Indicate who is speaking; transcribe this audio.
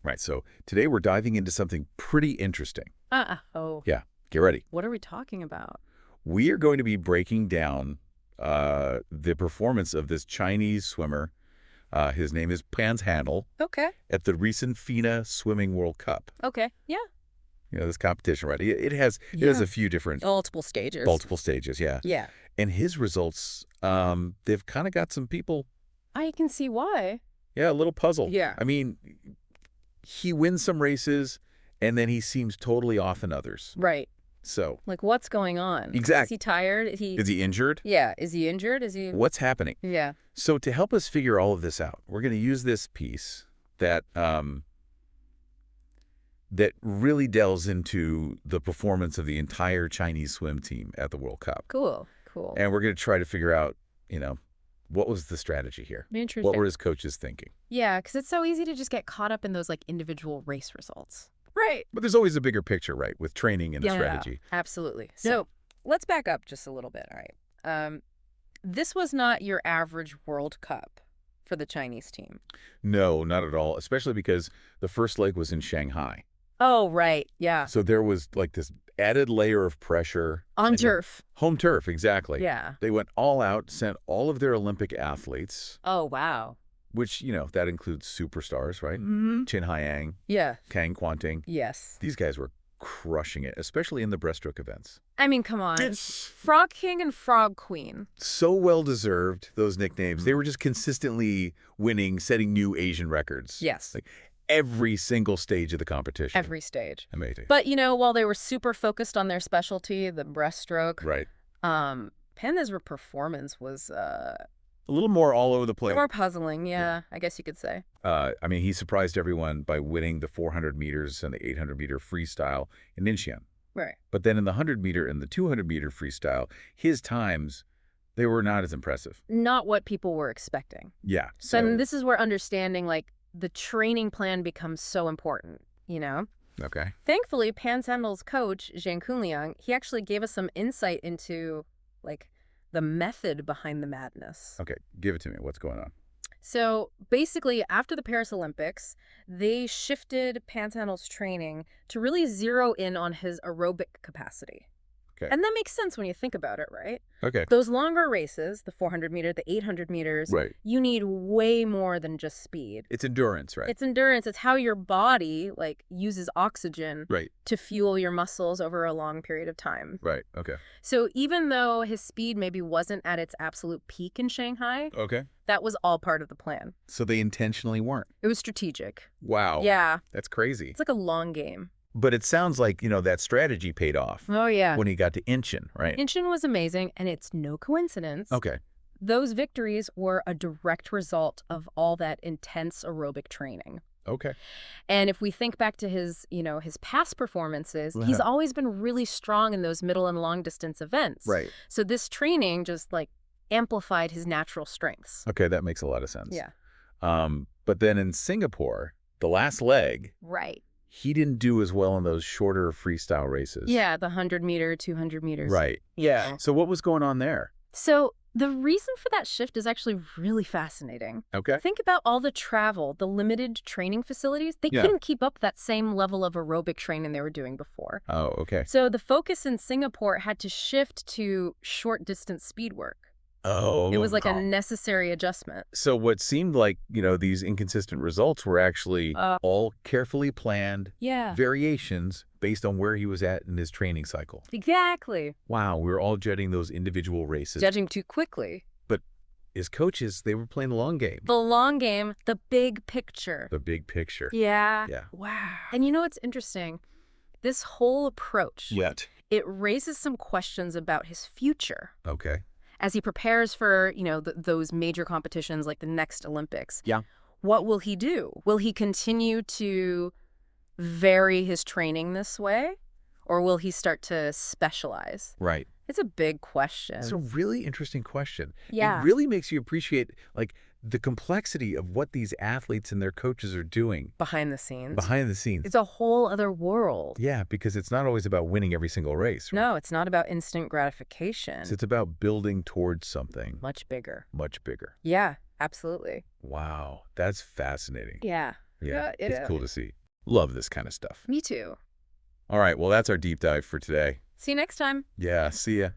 Speaker 1: Right, so today we're diving into something pretty interesting.
Speaker 2: Oh,
Speaker 1: Yeah, get ready.
Speaker 2: what are we talking about?
Speaker 1: We are going to be breaking down the performance of this Chinese swimmer. His name is Pan Zhanle
Speaker 2: Okay.
Speaker 1: at the recent FINA Swimming World Cup.
Speaker 2: Okay. Yeah.
Speaker 1: You know, this competition, right? It has a few different
Speaker 2: Multiple stages.
Speaker 1: multiple stages, yeah.
Speaker 2: Yeah.
Speaker 1: And his results, they've kind of got some people,
Speaker 2: I can see why.
Speaker 1: yeah, a little puzzled.
Speaker 2: Yeah.
Speaker 1: I mean, he wins some races, and then he seems totally off in others.
Speaker 2: Right.
Speaker 1: So,
Speaker 2: Like, what's going on?
Speaker 1: Exact-
Speaker 2: Is he tired?
Speaker 1: is he injured?
Speaker 2: Yeah. Is he injured? Is he?
Speaker 1: What's happening?
Speaker 2: Yeah.
Speaker 1: So to help us figure all of this out, we're going to use this piece that that really delves into the performance of the entire Chinese swim team at the World Cup.
Speaker 2: Cool. Cool.
Speaker 1: And we're going to try to figure out, what was the strategy here?
Speaker 2: Interesting.
Speaker 1: What were his coaches thinking?
Speaker 2: Yeah, because it's so easy to just get caught up in those like individual race results. Right.
Speaker 1: But there's always a bigger picture, right, with training and the strategy.
Speaker 2: Absolutely. So let's back up just a little bit. All right. This was not your average World Cup for the Chinese team.
Speaker 1: No, not at all, especially because the first leg was in Shanghai.
Speaker 2: Oh, right. Yeah.
Speaker 1: So there was like this added layer of pressure.
Speaker 2: On turf.
Speaker 1: Home turf, exactly.
Speaker 2: Yeah.
Speaker 1: They went all out, sent all of their Olympic athletes,
Speaker 2: Oh, wow.
Speaker 1: which, that includes superstars, right?
Speaker 2: Mm-hmm.
Speaker 1: Qin Haiyang,
Speaker 2: Yeah.
Speaker 1: Kang Quanting.
Speaker 2: Yes.
Speaker 1: These guys were crushing it, especially in the breaststroke events.
Speaker 2: I mean, come on. Frog King and Frog Queen.
Speaker 1: So well-deserved, those nicknames. They were just consistently winning, setting new Asian records.
Speaker 2: Yes.
Speaker 1: Like every single stage of the competition.
Speaker 2: Every stage.
Speaker 1: Amazing.
Speaker 2: But, while they were super focused on their specialty, the breaststroke,
Speaker 1: Right.
Speaker 2: Pan's performance was
Speaker 1: A little more all over the place.
Speaker 2: more puzzling. Yeah, I guess you could say.
Speaker 1: He surprised everyone by winning the 400 meters and the 800-meter freestyle in Incheon.
Speaker 2: Right.
Speaker 1: But then in the 100-meter and the 200-meter freestyle, his times, they were not as impressive.
Speaker 2: Not what people were expecting.
Speaker 1: Yeah.
Speaker 2: So and this is where understanding, like, the training plan becomes so important,
Speaker 1: Okay.
Speaker 2: Thankfully, Pan Zhanle's coach, Zheng Kunliang, he actually gave us some insight into, like, the method behind the madness.
Speaker 1: Okay, give it to me. What's going on?
Speaker 2: So basically, after the Paris Olympics, they shifted Pan Zhanle's training to really zero in on his aerobic capacity.
Speaker 1: Okay.
Speaker 2: And that makes sense when you think about it, right?
Speaker 1: Okay.
Speaker 2: Those longer races, the 400 meter, the 800 meters,
Speaker 1: Right.
Speaker 2: you need way more than just speed.
Speaker 1: It's endurance, right?
Speaker 2: It's endurance. It's how your body, like, uses oxygen
Speaker 1: Right.
Speaker 2: to fuel your muscles over a long period of time.
Speaker 1: Right. Okay.
Speaker 2: So even though his speed maybe wasn't at its absolute peak in Shanghai,
Speaker 1: Okay.
Speaker 2: that was all part of the plan.
Speaker 1: So they intentionally weren't.
Speaker 2: It was strategic.
Speaker 1: Wow.
Speaker 2: Yeah.
Speaker 1: That's crazy.
Speaker 2: It's like a long game.
Speaker 1: But it sounds like, that strategy paid off
Speaker 2: Oh, yeah.
Speaker 1: when he got to Incheon, right?
Speaker 2: Incheon was amazing, and it's no coincidence.
Speaker 1: Okay.
Speaker 2: Those victories were a direct result of all that intense aerobic training.
Speaker 1: Okay.
Speaker 2: And if we think back to his, his past performances, he's always been really strong in those middle and long distance events.
Speaker 1: Right.
Speaker 2: So this training just, like, amplified his natural strengths.
Speaker 1: Okay, that makes a lot of sense.
Speaker 2: Yeah.
Speaker 1: But then in Singapore, the last leg,
Speaker 2: Right.
Speaker 1: he didn't do as well in those shorter freestyle races.
Speaker 2: Yeah, the 100 meter, 200 meters.
Speaker 1: Right.
Speaker 2: Yeah.
Speaker 1: So what was going on there?
Speaker 2: So the reason for that shift is actually really fascinating.
Speaker 1: Okay.
Speaker 2: Think about all the travel, the limited training facilities. They
Speaker 1: Yeah.
Speaker 2: couldn't keep up that same level of aerobic training they were doing before.
Speaker 1: Oh, okay.
Speaker 2: So the focus in Singapore had to shift to short distance speed work.
Speaker 1: Oh.
Speaker 2: It was like a necessary adjustment.
Speaker 1: So what seemed like, these inconsistent results were actually all carefully planned
Speaker 2: Yeah.
Speaker 1: variations based on where he was at in his training cycle.
Speaker 2: Exactly.
Speaker 1: Wow, we were all judging those individual races.
Speaker 2: Judging too quickly.
Speaker 1: But his coaches, they were playing the long game.
Speaker 2: The long game, the big picture.
Speaker 1: The big picture.
Speaker 2: Yeah.
Speaker 1: Yeah.
Speaker 2: Wow. And what's interesting? This whole approach,
Speaker 1: Yet.
Speaker 2: it raises some questions about his future.
Speaker 1: Okay.
Speaker 2: As he prepares for, those major competitions like the next Olympics.
Speaker 1: Yeah.
Speaker 2: What will he do? Will he continue to vary his training this way? Or will he start to specialize?
Speaker 1: Right.
Speaker 2: It's a big question.
Speaker 1: It's a really interesting question.
Speaker 2: Yeah.
Speaker 1: It really makes you appreciate, like, the complexity of what these athletes and their coaches are doing
Speaker 2: Behind the scenes.
Speaker 1: behind the scenes.
Speaker 2: It's a whole other world.
Speaker 1: Yeah, because it's not always about winning every single race. Right?
Speaker 2: No, it's not about instant gratification.
Speaker 1: It's about building towards something
Speaker 2: Much bigger.
Speaker 1: much bigger.
Speaker 2: Yeah, absolutely.
Speaker 1: Wow, that's fascinating.
Speaker 2: Yeah.
Speaker 1: Yeah,
Speaker 2: Yeah,
Speaker 1: it's
Speaker 2: yeah.
Speaker 1: cool to see. Love this kind of stuff.
Speaker 2: Me too.
Speaker 1: All right, well, that's our deep dive for today.
Speaker 2: See you next time.
Speaker 1: Yeah, see ya.